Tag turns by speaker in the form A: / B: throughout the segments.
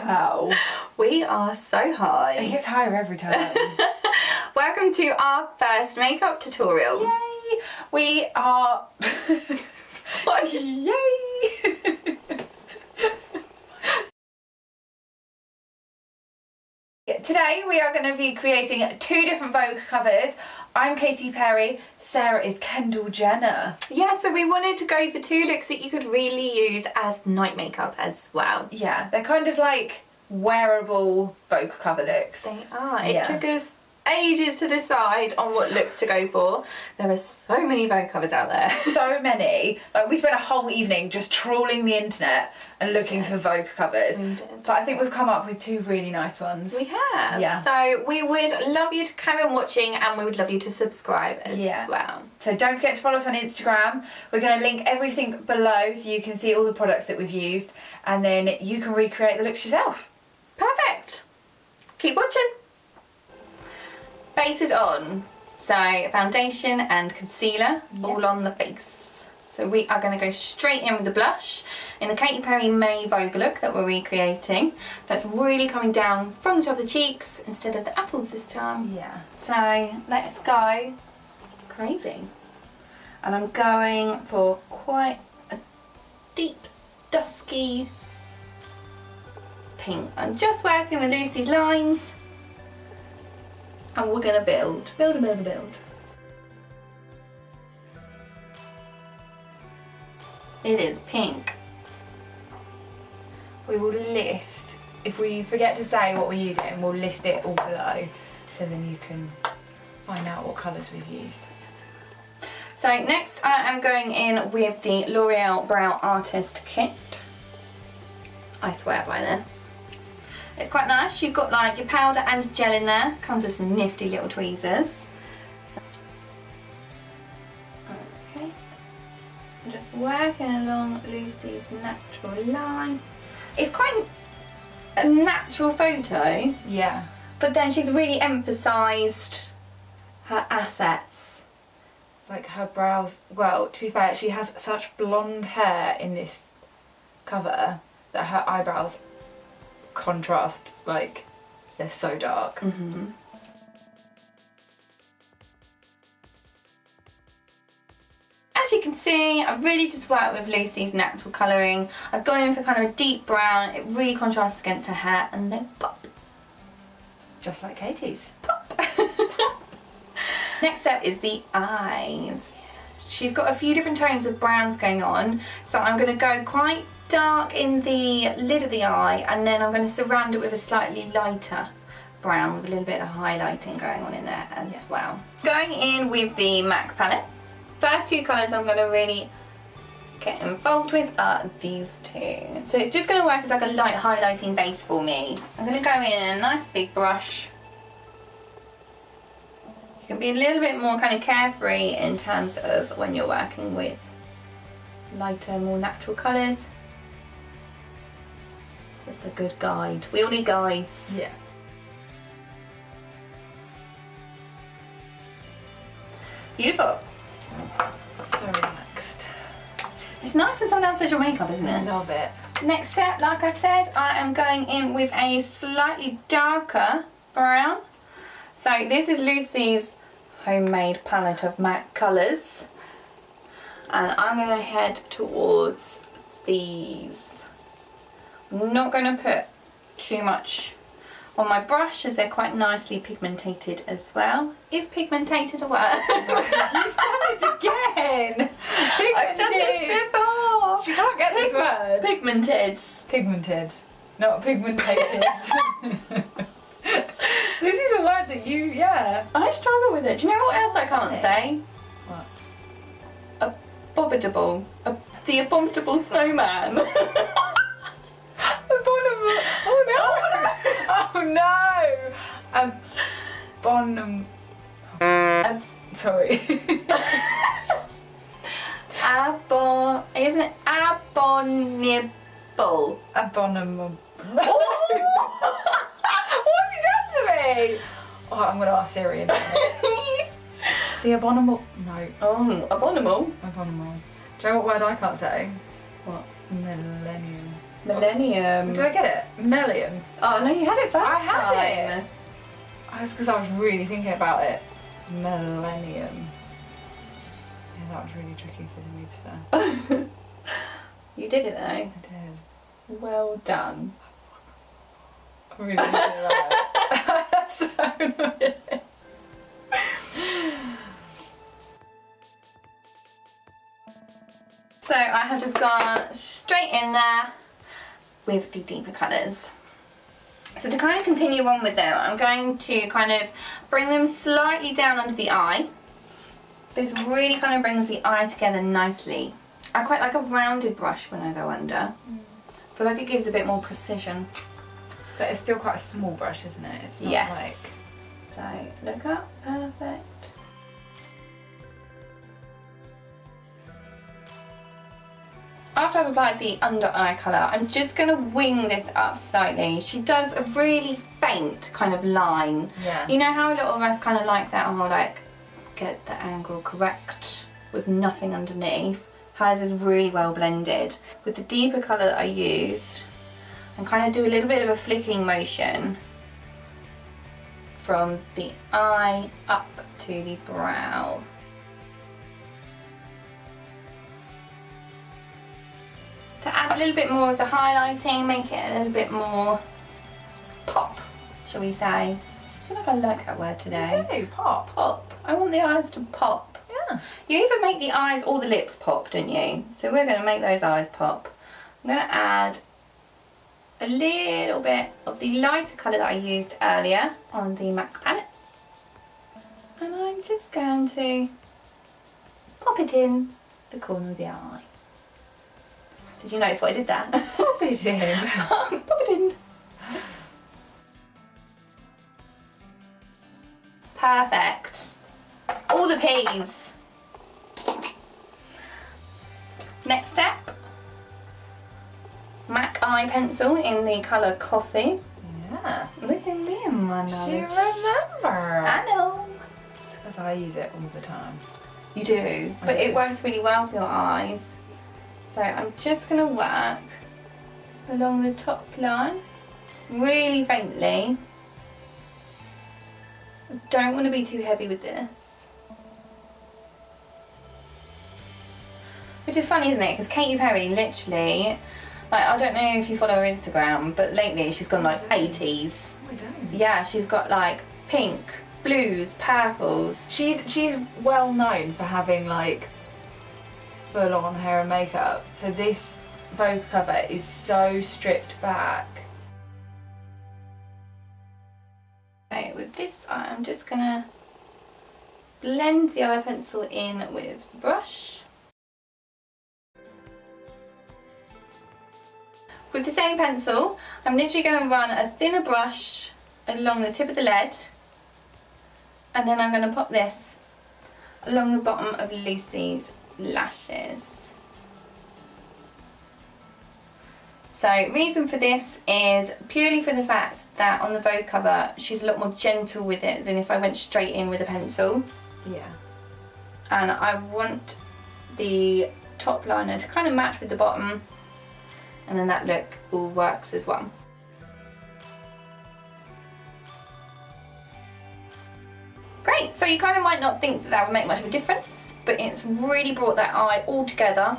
A: Wow.
B: We are so high.
A: It gets higher every time.
B: Welcome to our first makeup tutorial.
A: Yay! We are...
B: What?
A: Yay! Today we are going to be creating 2 different Vogue covers. I'm Katy Perry, Sarah is Kendall Jenner.
B: Yeah, so we wanted to go for 2 looks that you could really use as night makeup as well.
A: Yeah, they're kind of like wearable Vogue cover looks.
B: They are. It took us ages to decide on what looks to go for. There are so many Vogue covers out there.
A: So many. Like, we spent a whole evening just trawling the internet and looking for Vogue covers.
B: We did.
A: But I think we've come up with 2 really nice ones.
B: We have.
A: Yeah.
B: So we would love you to carry on watching, and we would love you to subscribe as well.
A: So don't forget to follow us on Instagram. We're going to link everything below so you can see all the products that we've used, and then you can recreate the looks yourself.
B: Perfect. Keep watching. Base is on. So foundation and concealer all on the face. So we are going to go straight in with the blush in the Katy Perry May Vogue look that we're recreating. That's really coming down from the top of the cheeks instead of the apples this time.
A: Yeah.
B: So let's go crazy. And I'm going for quite a deep, dusky pink. I'm just working with Lucy's lines. And we're going to build. Build. It is pink.
A: We will list, if we forget to say what we're using, we'll list it all below so then you can find out what colours we've used.
B: So next I am going in with the L'Oreal Brow Artist Kit. I swear by this. It's quite nice. You've got like your powder and your gel in there. Comes with some nifty little tweezers. Okay. I'm just working along Lucy's natural line. It's quite a natural photo.
A: Yeah.
B: But then she's really emphasised her assets.
A: Like her brows, well, to be fair, she has such blonde hair in this cover that her eyebrows contrast, like, they're so dark.
B: As you can see, I really just worked with Lucy's natural colouring. I've gone in for kind of a deep brown. It really contrasts against her hair, and then pop.
A: Just like Katie's.
B: Pop. Next up is the eyes. She's got a few different tones of browns going on, so I'm going to go quite dark in the lid of the eye, and then I'm going to surround it with a slightly lighter brown with a little bit of highlighting going on in there as well. Going in with the MAC palette. First 2 colours I'm going to really get involved with are these 2. So it's just going to work as like a light highlighting base for me. I'm going to go in a nice big brush. You can be a little bit more kind of carefree in terms of when you're working with lighter, more natural colours. Just a good guide. We all need guides.
A: Yeah.
B: Beautiful.
A: So relaxed.
B: It's nice when someone else does your makeup, isn't
A: I
B: it?
A: love it.
B: Next step, like I said, I am going in with a slightly darker brown. So this is Lucy's homemade palette of MAC colours. And I'm going to head towards these. I'm not going to put too much on my brush as they're quite nicely pigmented as well. Is pigmented a word?
A: You've done this again! Pigmented!
B: I've done this before!
A: She can't get this word.
B: Pigmented.
A: Pigmented. Not pigmentated. This is a word that you,
B: I struggle with it. Do you know what else I can't say?
A: What?
B: Abominable. The abominable snowman.
A: Abominable. Oh no! Bonham. Sorry.
B: Isn't it abominable?
A: Abominable. What have you done to me? Oh, I'm gonna ask Siri in a minute. The abominable. No.
B: Oh, abominable.
A: Abominable. Do you know what word I can't say?
B: What?
A: Millennium.
B: Millennium.
A: Did I get it? Millennium.
B: Oh no, you had it first
A: I had
B: time.
A: it. That's because I was really thinking about it. Millennium. Yeah, that was really tricky for me to say.
B: You did it though.
A: I did.
B: Well done.
A: I'm really thinking about it. That's so annoying.
B: So I have just gone straight in there with the deeper colours. So to kind of continue on with them, I'm going to kind of bring them slightly down under the eye. This really kind of brings the eye together nicely. I quite like a rounded brush when I go under. I feel like it gives a bit more precision.
A: But it's still quite a small brush, isn't it? It's not
B: Yes.
A: like...
B: So look up, perfect. After I've applied the under eye colour, I'm just going to wing this up slightly. She does a really faint kind of line.
A: Yeah.
B: You know how a lot of us kind of like that, oh, like, get the angle correct with nothing underneath. Hers is really well blended. With the deeper colour that I used, and kind of do a little bit of a flicking motion from the eye up to the brow. To add a little bit more of the highlighting, make it a little bit more pop, shall we say. I feel like I like that word today.
A: You do, pop.
B: Pop. I want the eyes to pop.
A: Yeah.
B: You either make the eyes or the lips pop, don't you? So we're going to make those eyes pop. I'm going to add a little bit of the lighter colour that I used earlier on the MAC palette. And I'm just going to pop it in the corner of the eye. Did you notice what I did there?
A: Pop it in.
B: Pop it in. Perfect. All the P's. Next step. MAC eye pencil in the colour Coffee.
A: Yeah.
B: Look at me and my
A: She
B: knowledge.
A: remember.
B: I know.
A: It's because I use it all the time.
B: You do, but
A: do.
B: it works really well for your eyes. So I'm just going to work along the top line, really faintly. I don't want to be too heavy with this. Which is funny, isn't it? Because Katy Perry literally, like, I don't know if you follow her Instagram, but lately she's gone like 80s.
A: Oh, I don't.
B: Yeah, she's got like pink, blues, purples.
A: She's well known for having like full on hair and makeup. So this Vogue cover is so stripped back.
B: Okay, with this I'm just gonna blend the eye pencil in with the brush. With the same pencil, I'm literally going to run a thinner brush along the tip of the lid, and then I'm going to pop this along the bottom of Lucy's lashes. So, reason for this is purely for the fact that on the Vogue cover she's a lot more gentle with it than if I went straight in with a pencil.
A: Yeah.
B: And I want the top liner to kind of match with the bottom, and then that look all works as well. Great, so you kind of might not think that that would make much of a difference, but it's really brought that eye all together.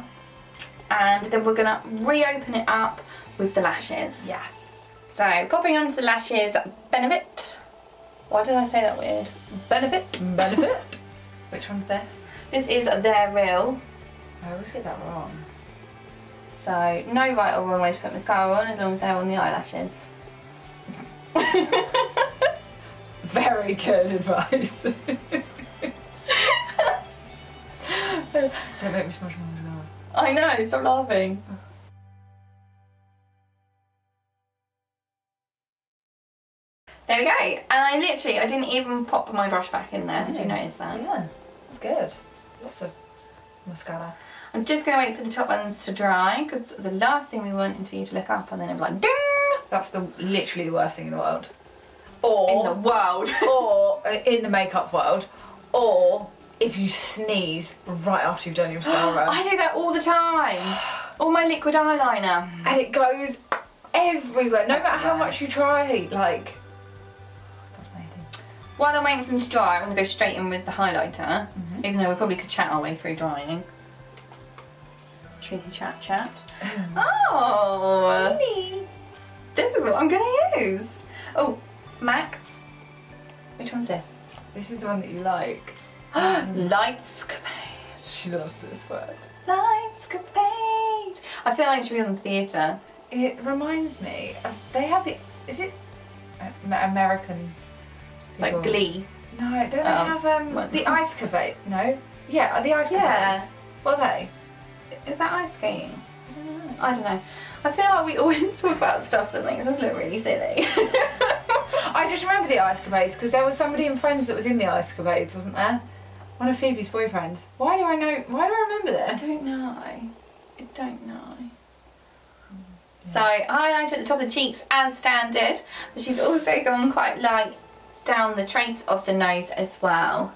B: And then we're gonna reopen it up with the lashes.
A: Yeah.
B: So popping onto the lashes, Benefit. Why did I say that weird? Benefit.
A: Benefit. Which one's this?
B: This is their real.
A: I always get that wrong.
B: So no right or wrong way to put mascara on as long as they're on the eyelashes.
A: Very good advice. Don't make me smash my mascara.
B: I know, stop laughing. There we go. And I didn't even pop my brush back in there. Did you notice that?
A: Yeah, that's good. Lots of mascara.
B: I'm just going to wait for the top ones to dry, because the last thing we want is for you to look up and then it'll be like, ding!
A: That's literally the worst thing in the world. Or
B: In the world.
A: or in the makeup world, or if you sneeze right after you've done your mascara.
B: I do that all the time. Or my liquid eyeliner.
A: And it goes everywhere, no matter how much you try, like.
B: While I'm waiting for them to dry, I'm going to go straight in with the highlighter, even though we probably could chat our way through drying. Cheeky chat. Oh! Really? This is what I'm going to use. Oh, MAC. Which one's this?
A: This is the one that you like.
B: Lightscapade.
A: She loves this word.
B: Lightscapade. I feel like it should be on the theatre.
A: It reminds me of, they have the, is it American people?
B: Like Glee.
A: No, don't they have the Icecapade? No? Yeah, the Icecapade.
B: Yeah.
A: What are they?
B: Is that ice skating? I don't know. I feel like we always talk about stuff that makes us look really silly.
A: I just remember the Icecapades because there was somebody in Friends that was in the Icecapades, wasn't there? One of Phoebe's boyfriends. Why do I remember this?
B: I don't know. So, highlighter at the top of the cheeks as standard, but she's also gone quite light down the trace of the nose as well.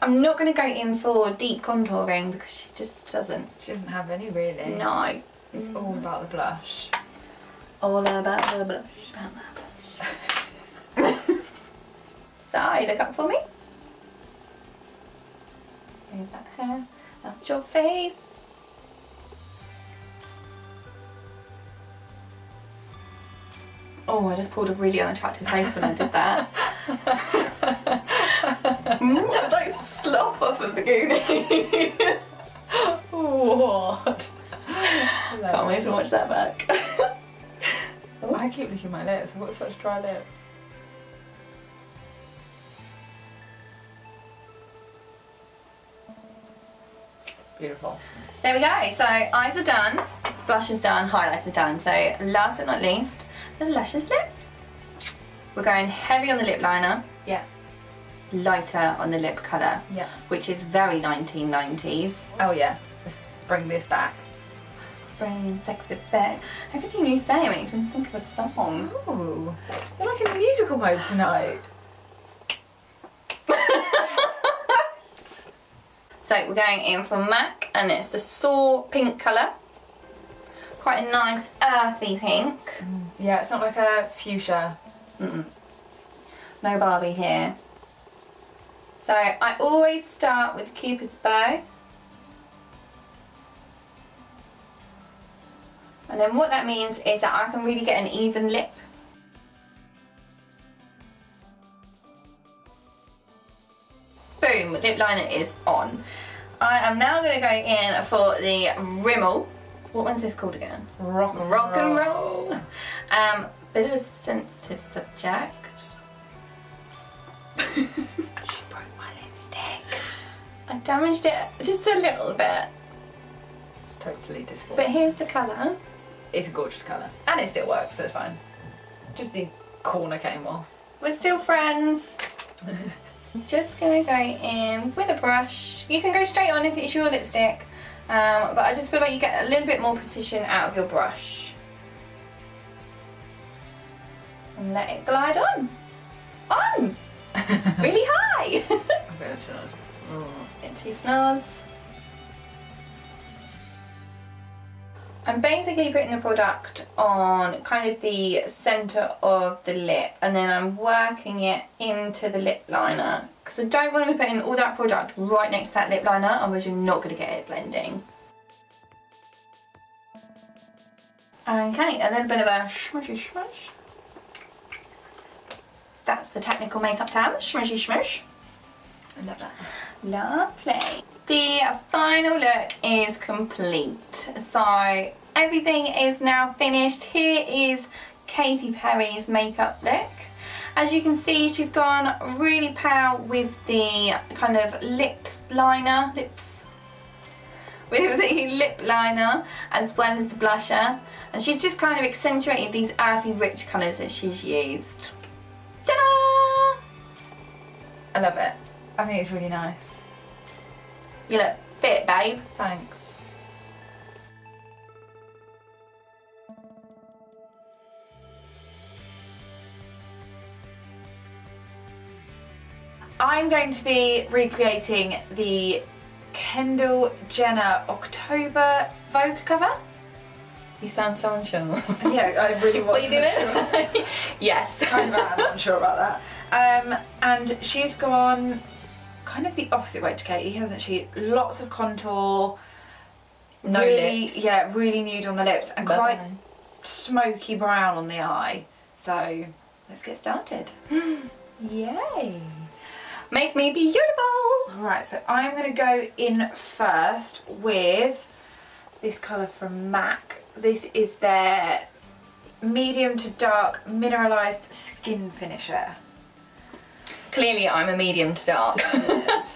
B: I'm not going to go in for deep contouring because she just doesn't.
A: She doesn't have any really.
B: No.
A: It's all about the blush.
B: All about the blush. So, look up for me. Move that hair out your face. Oh, I just pulled a really unattractive face when I did that. It was like slop off of the Goonies.
A: What?
B: Can't wait to watch that back.
A: I keep licking my lips. I've got such dry lips. Beautiful.
B: There we go. So eyes are done, blush is done, highlighter is done. So last but not least, the luscious lips. We're going heavy on the lip liner.
A: Yeah.
B: Lighter on the lip colour.
A: Yeah.
B: Which is very 1990s.
A: Oh yeah. Let's bring this back.
B: Bring sexy back. Everything you say makes me think of a song.
A: Ooh. You're like in a musical mode tonight.
B: So we're going in for MAC and it's the Soar pink colour. Quite a nice earthy pink.
A: Yeah, it's not like a fuchsia.
B: No Bobbi here. So I always start with Cupid's bow. And then what that means is that I can really get an even lip. Boom, lip liner is on. I am now going to go in for the Rimmel. What one's this called again?
A: Rock and
B: roll. Bit of a sensitive subject. She broke my lipstick. I damaged it just a little bit.
A: It's totally disformed.
B: But here's the colour.
A: It's a gorgeous colour. And it still works, so it's fine. Just the corner came off.
B: We're still friends. I'm just going to go in with a brush. You can go straight on if it's your lipstick. But I just feel like you get a little bit more precision out of your brush. And let it glide on. On! Really high! Itchy snaz. I'm basically putting the product on kind of the centre of the lip and then I'm working it into the lip liner because I don't want to be putting all that product right next to that lip liner, otherwise you're not going to get it blending. Okay, a little bit of a smushy smush. That's the technical makeup term, smushy smush.
A: I love that.
B: Lovely. The final look is complete. So everything is now finished. Here is Katy Perry's makeup look. As you can see, she's gone really pale with the kind of lips liner, with the lip liner as well as the blusher. And she's just kind of accentuated these earthy rich colours that she's used. Ta-da!
A: I love it. I think it's really nice.
B: You look fit, babe.
A: Thanks. I'm going to be recreating the Kendall Jenner October Vogue cover.
B: You sound so unsure.
A: Yeah, I really was.
B: What are you doing? Yes.
A: Kind of am unsure about that. And she's gone kind of the opposite way to Katie, hasn't she? Lots of contour.
B: No
A: really,
B: lips.
A: Yeah, really nude on the lips and
B: Lovely.
A: quite smoky brown on the eye. So let's get started.
B: Yay. Make me beautiful.
A: Right, so I'm going to go in first with this colour from MAC. This is their medium to dark mineralized skin finisher.
B: Clearly I'm a medium to dark.
A: Yes.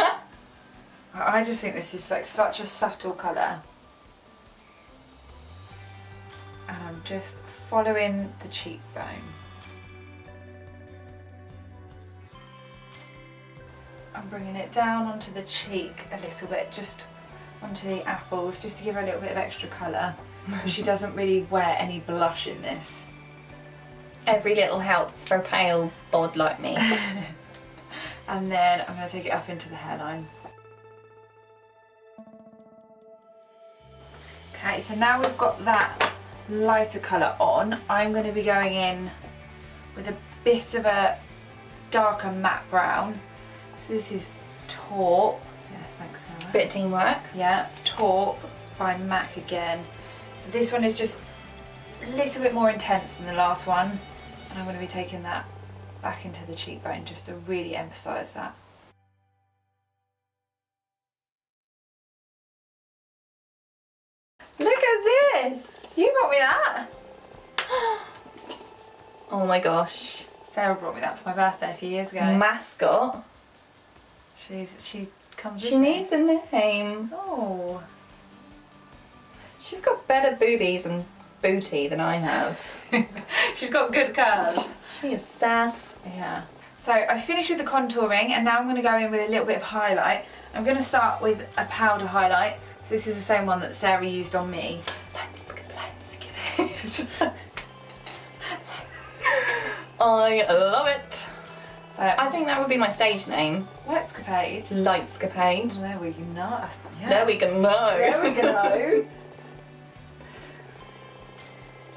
A: I just think this is like such a subtle colour. And I'm just following the cheekbone. I'm bringing it down onto the cheek a little bit, just onto the apples, just to give her a little bit of extra colour. She doesn't really wear any blush in this.
B: Every little helps for a pale bod like me.
A: And then I'm going to take it up into the hairline. Okay, so now we've got that lighter colour on, I'm going to be going in with a bit of a darker matte brown. So this is Taupe. Yeah, thanks Sarah.
B: Bit of teamwork.
A: Yeah, Taupe by MAC again. So this one is just a little bit more intense than the last one, and I'm going to be taking that back into the cheekbone just to really emphasise that. Look at this! You brought me that!
B: Oh my gosh.
A: Sarah brought me that for my birthday a few years ago.
B: Mascot.
A: She comes with
B: She
A: me.
B: needs a name.
A: Oh.
B: She's got better boobies and booty than I have.
A: She's got good curves.
B: She is sass.
A: Yeah. So I finished with the contouring and now I'm going to go in with a little bit of highlight. I'm going to start with a powder highlight. So this is the same one that Sarah used on me. Let's give it.
B: I love it.
A: So
B: I think that would be my stage name.
A: Lightscapade.
B: Lightscapade.
A: There we go. Yeah.
B: There we go.
A: There we go.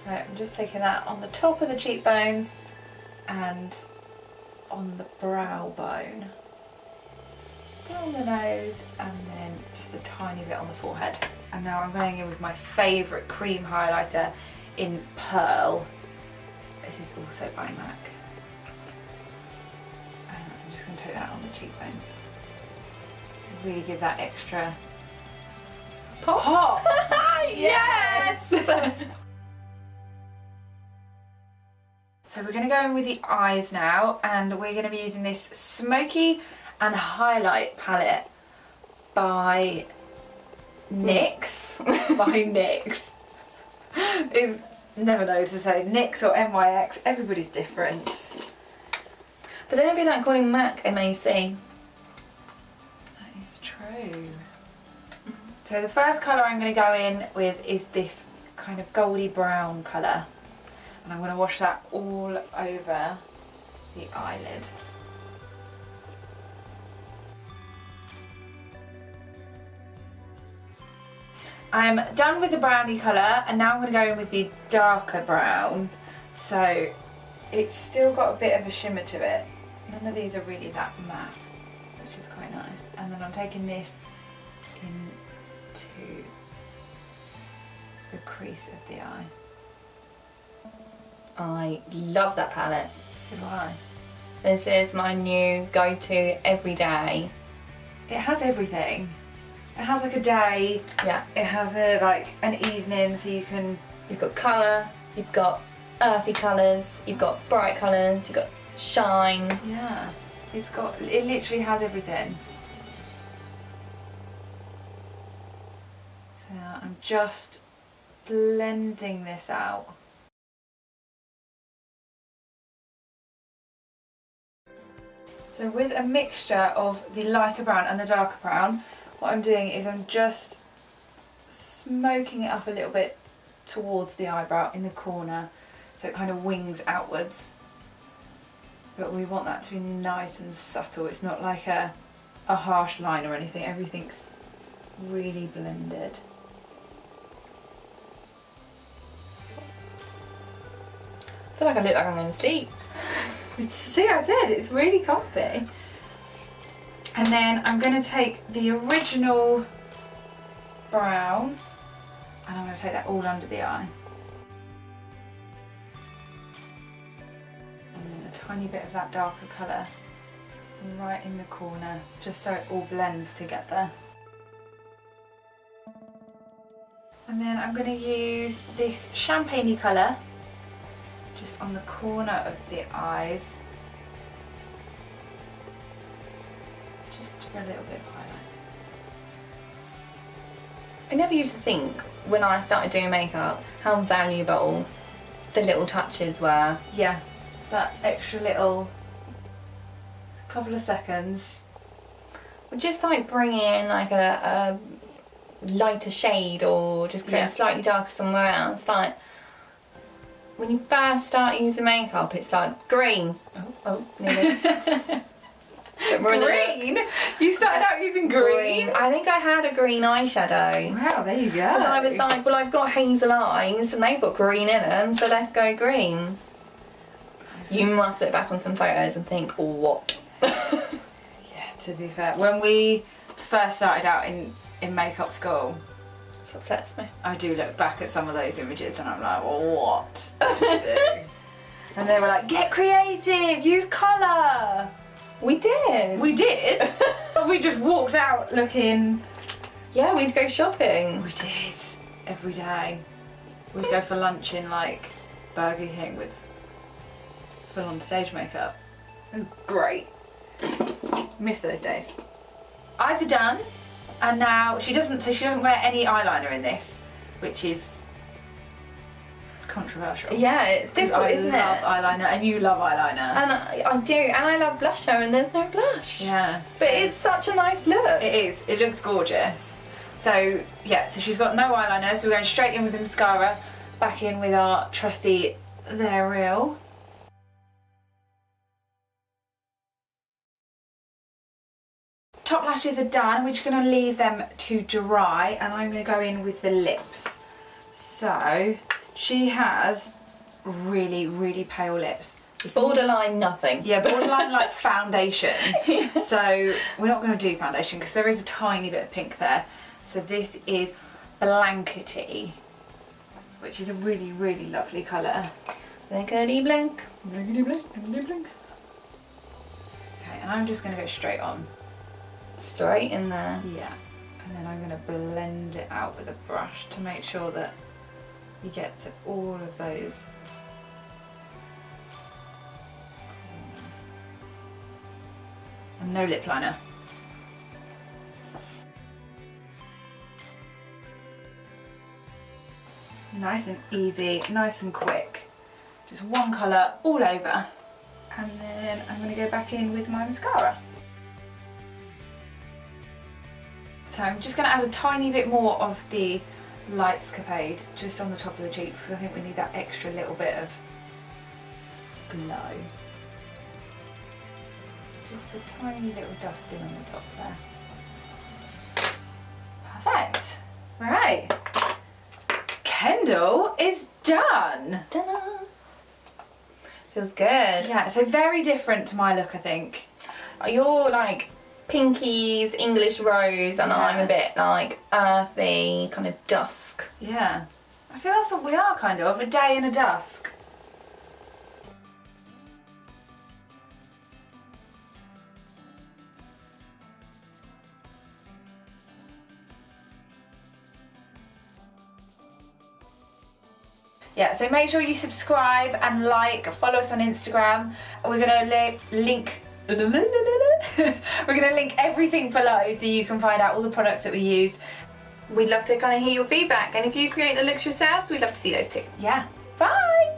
A: So I'm just taking that on the top of the cheekbones and on the brow bone, down the nose, and then just a tiny bit on the forehead. And now I'm going in with my favourite cream highlighter in Pearl. This is also by MAC. And I'm just going to take that on the cheekbones to really give that extra pop.
B: Yes!
A: So we're going to go in with the eyes now, and we're going to be using this Smoky and Highlight palette by NYX. By NYX. Is never know to say NYX or NYX. Everybody's different.
B: But then it'd be like calling MAC MAC.
A: That is true. So the first colour I'm going to go in with is this kind of goldy brown colour. And I'm going to wash that all over the eyelid. I'm done with the brownie colour and now I'm going to go in with the darker brown. So it's still got a bit of a shimmer to it. None of these are really that matte, which is quite nice. And then I'm taking this into the crease of the eye.
B: I love that palette.
A: So do I.
B: This is my new go-to every day.
A: It has everything. It has like a day.
B: Yeah.
A: It has a like an evening, so you can.
B: You've got colour, you've got earthy colours, you've got bright colours, you've got shine.
A: Yeah. It's got. It literally has everything. So I'm just blending this out. So with a mixture of the lighter brown and the darker brown, what I'm doing is I'm just smoking it up a little bit towards the eyebrow in the corner, so it kind of wings outwards. But we want that to be nice and subtle. It's not like a harsh line or anything. Everything's really blended.
B: I feel like I look like I'm going to sleep.
A: See, I said it's really comfy. And then I'm going to take the original brown and I'm going to take that all under the eye. And then a tiny bit of that darker colour right in the corner, just so it all blends together. And then I'm going to use this champagne-y colour just on the corner of the eyes, just for a little bit of highlight.
B: I never used to think when I started doing makeup how valuable the little touches were.
A: Yeah, that extra little couple of seconds.
B: Just like bringing in like a lighter shade or just create slightly darker somewhere else. Like when you first start using makeup, it's like green. Oh, nearly.
A: Green? You started out using green?
B: I think I had a green eyeshadow.
A: Wow, there you go.
B: Because I was like, well, I've got hazel eyes and they've got green in them, so let's go green. You must look back on some photos and think, what?
A: Yeah, to be fair, when we first started out in makeup school,
B: This upsets me.
A: I do look back at some of those images and I'm like, well, what did you do? And they were like, get creative, use colour.
B: We did.
A: We did, but we just walked out looking.
B: Yeah, we'd go shopping.
A: We did, every day. We'd go for lunch in like Burger King with full on stage makeup. It was great. Miss those days. Eyes are done, and now she doesn't wear any eyeliner in this, which is controversial.
B: Yeah, it's difficult, isn't it?
A: I love eyeliner, and you love eyeliner.
B: And I do, and I love blusher, and there's no blush.
A: Yeah.
B: But it's such a nice look.
A: It is. It looks gorgeous. So yeah, so she's got no eyeliner, so we're going straight in with the mascara, back in with our trusty They're Real. Top lashes are done, we're just going to leave them to dry, and I'm going to go in with the lips. So she has really, really pale lips.
B: It's borderline nothing.
A: Yeah, borderline like foundation. So we're not going to do foundation because there is a tiny bit of pink there. So this is Blankety, which is a really, really lovely colour.
B: Blankety blank.
A: Blankety blank, blankety blank. Okay, and I'm just going to go straight on.
B: Straight in there.
A: Yeah, and then I'm going to blend it out with a brush to make sure that you get to all of those corners. And no lip liner. Nice and easy, nice and quick. Just one colour all over. And then I'm going to go back in with my mascara. So I'm just going to add a tiny bit more of the Lightscapade just on the top of the cheeks because I think we need that extra little bit of glow. Just a tiny little dusting on the top there. Perfect. Right. Kendall is done.
B: Ta-da. Feels good.
A: Yeah, so very different to my look, I think.
B: You're like pinkies, English rose, and
A: Yeah.
B: I'm a bit like earthy, kind of dusk.
A: Yeah. I feel that's what we are, kind of. A day and a dusk. Yeah, so make sure you subscribe and like, follow us on Instagram. We're gonna link we're gonna link everything below so you can find out all the products that we used.
B: We'd love to kind of hear your feedback, and if you create the looks yourselves, we'd love to see those too.
A: Yeah. Bye!